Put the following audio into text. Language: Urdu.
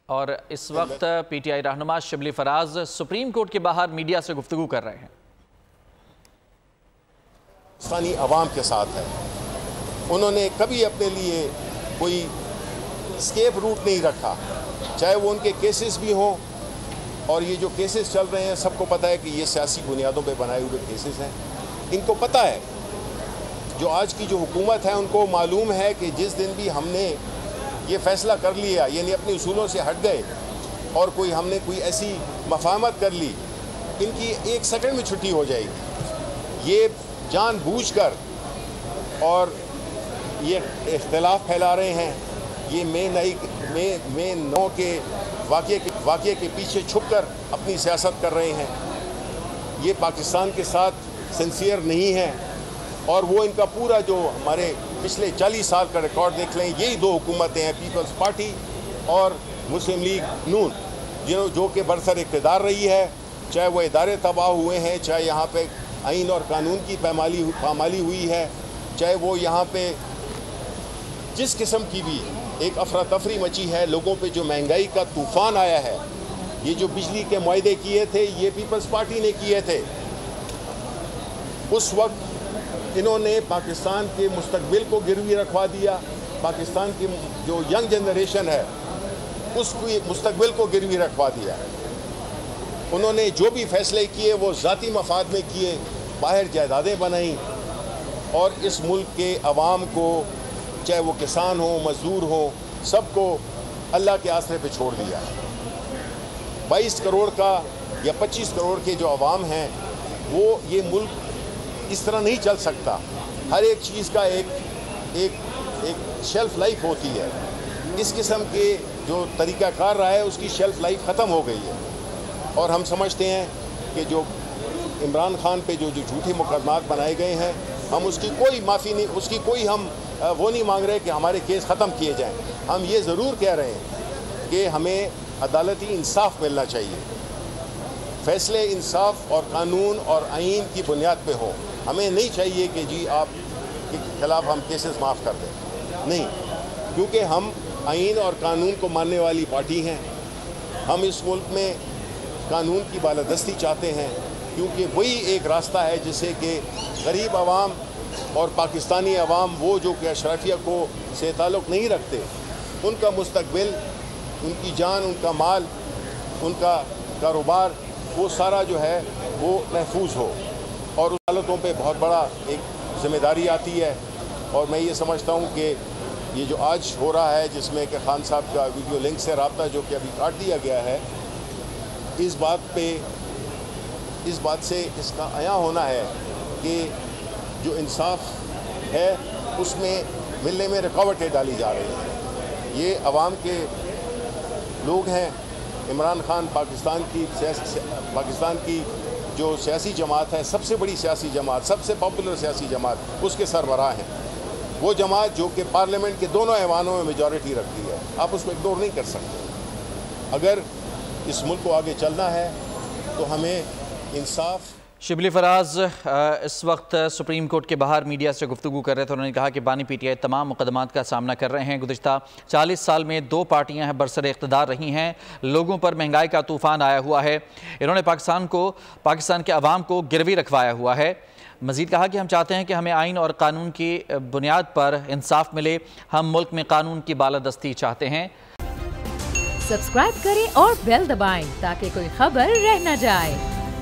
اور اس وقت پی ٹی آئی رہنما شبلی فراز سپریم کورٹ کے باہر میڈیا سے گفتگو کر رہے ہیں۔ پاکستانی عوام کے ساتھ ہے، انہوں نے کبھی اپنے لیے کوئی اسکیپ روٹ نہیں رکھا، چاہے وہ ان کے کیسز بھی ہوں، اور یہ جو کیسز چل رہے ہیں سب کو پتہ ہے کہ یہ سیاسی بنیادوں پہ بنائے ہوئے کیسز ہیں۔ ان کو پتہ ہے، جو آج کی جو حکومت ہے ان کو معلوم ہے کہ جس دن بھی ہم نے یہ فیصلہ کر لیا، یعنی اپنے اصولوں سے ہٹ گئے اور ہم نے کوئی ایسی مفاہمت کر لی، ان کی 1 سیکنڈ میں چھٹی ہو جائے گی۔ یہ جان بوجھ کر اور یہ اختلاف پھیلا رہے ہیں، یہ میں نو کے واقعے کے پیچھے چھپ کر اپنی سیاست کر رہے ہیں، یہ پاکستان کے ساتھ سنسیئر نہیں ہیں، اور وہ ان کا پورا جو ہمارے پچھلے 40 سال کا ریکارڈ دیکھ لیں، یہی 2 حکومتیں ہیں، پیپلز پارٹی اور مسلم لیگ نون، جو کہ برسر اقتدار رہی ہے، چاہے وہ ادارے تباہ ہوئے ہیں، چاہے یہاں پہ آئین اور قانون کی پامالی ہوئی ہے، چاہے وہ یہاں پہ جس قسم کی بھی ایک افراتفری مچی ہے، لوگوں پہ جو مہنگائی کا طوفان آیا ہے، یہ جو بجلی کے معاہدے کیے تھے یہ پیپلز پارٹی نے کیے تھے۔ اس وقت انہوں نے پاکستان کے مستقبل کو گروی رکھوا دیا، پاکستان کی جو ینگ جنریشن ہے اس کو مستقبل کو گروی رکھوا دیا۔ انہوں نے جو بھی فیصلے کیے وہ ذاتی مفاد میں کیے، باہر جائیدادیں بنائیں، اور اس ملک کے عوام کو، چاہے وہ کسان ہوں، مزدور ہوں، سب کو اللہ کے آسرے پہ چھوڑ دیا۔ 22 کروڑ کا یا 25 کروڑ کے جو عوام ہیں، وہ یہ ملک اس طرح نہیں چل سکتا۔ ہر ایک چیز کا ایک شیلف لائف ہوتی ہے، اس قسم کے جو طریقہ کار رہا ہے اس کی شیلف لائف ختم ہو گئی ہے، اور ہم سمجھتے ہیں کہ جو عمران خان پہ جو جھوٹے مقدمات بنائے گئے ہیں، ہم اس کی کوئی معافی نہیں، اس کی کوئی ہم وہ نہیں مانگ رہے کہ ہمارے کیس ختم کیے جائیں۔ ہم یہ ضرور کہہ رہے ہیں کہ ہمیں عدالتی انصاف ملنا چاہیے، فیصلے انصاف اور قانون اور آئین کی بنیاد پہ ہوں۔ ہمیں نہیں چاہیے کہ جی آپ کے خلاف ہم کیسز معاف کر دیں، نہیں، کیونکہ ہم آئین اور قانون کو ماننے والی پارٹی ہیں۔ ہم اس ملک میں قانون کی بالادستی چاہتے ہیں، کیونکہ وہی ایک راستہ ہے جس سے کہ غریب عوام اور پاکستانی عوام، وہ جو کہ اشرافیہ کو سے تعلق نہیں رکھتے، ان کا مستقبل، ان کی جان، ان کا مال، ان کا کاروبار، وہ سارا جو ہے وہ محفوظ ہو، اور اس حالتوں پہ بہت بڑا ایک ذمہ داری آتی ہے۔ اور میں یہ سمجھتا ہوں کہ یہ جو آج ہو رہا ہے، جس میں کہ خان صاحب کا ویڈیو لنک سے رابطہ جو کہ ابھی کاٹ دیا گیا ہے، اس بات سے اس کا عیاں ہونا ہے کہ جو انصاف ہے اس میں ملنے میں رکاوٹیں ڈالی جا رہی ہیں۔ یہ عوام کے لوگ ہیں۔ عمران خان پاکستان کی جو سیاسی جماعت ہے، سب سے بڑی سیاسی جماعت، سب سے پاپولر سیاسی جماعت، اس کے سربراہ ہیں۔ وہ جماعت جو کہ پارلیمنٹ کے دونوں ایوانوں میں میجورٹی رکھتی ہے، آپ اس کو اگنور نہیں کر سکتے۔ اگر اس ملک کو آگے چلنا ہے تو ہمیں انصاف۔ شبلی فراز اس وقت سپریم کورٹ کے باہر میڈیا سے گفتگو کر رہے تھے، انہوں نے کہا کہ بانی پی ٹی آئی تمام مقدمات کا سامنا کر رہے ہیں۔ گزشتہ 40 سال میں 2 پارٹیاں ہیں برسر اقتدار رہی ہیں، لوگوں پر مہنگائی کا طوفان آیا ہوا ہے، انہوں نے پاکستان کے عوام کو گروی رکھوایا ہوا ہے۔ مزید کہا کہ ہم چاہتے ہیں کہ ہمیں آئین اور قانون کی بنیاد پر انصاف ملے، ہم ملک میں قانون کی بالادستی چاہتے ہیں۔ سبسکرائب کریں اور بیل دبائیں تاکہ کوئی خبر رہ نہ جائے۔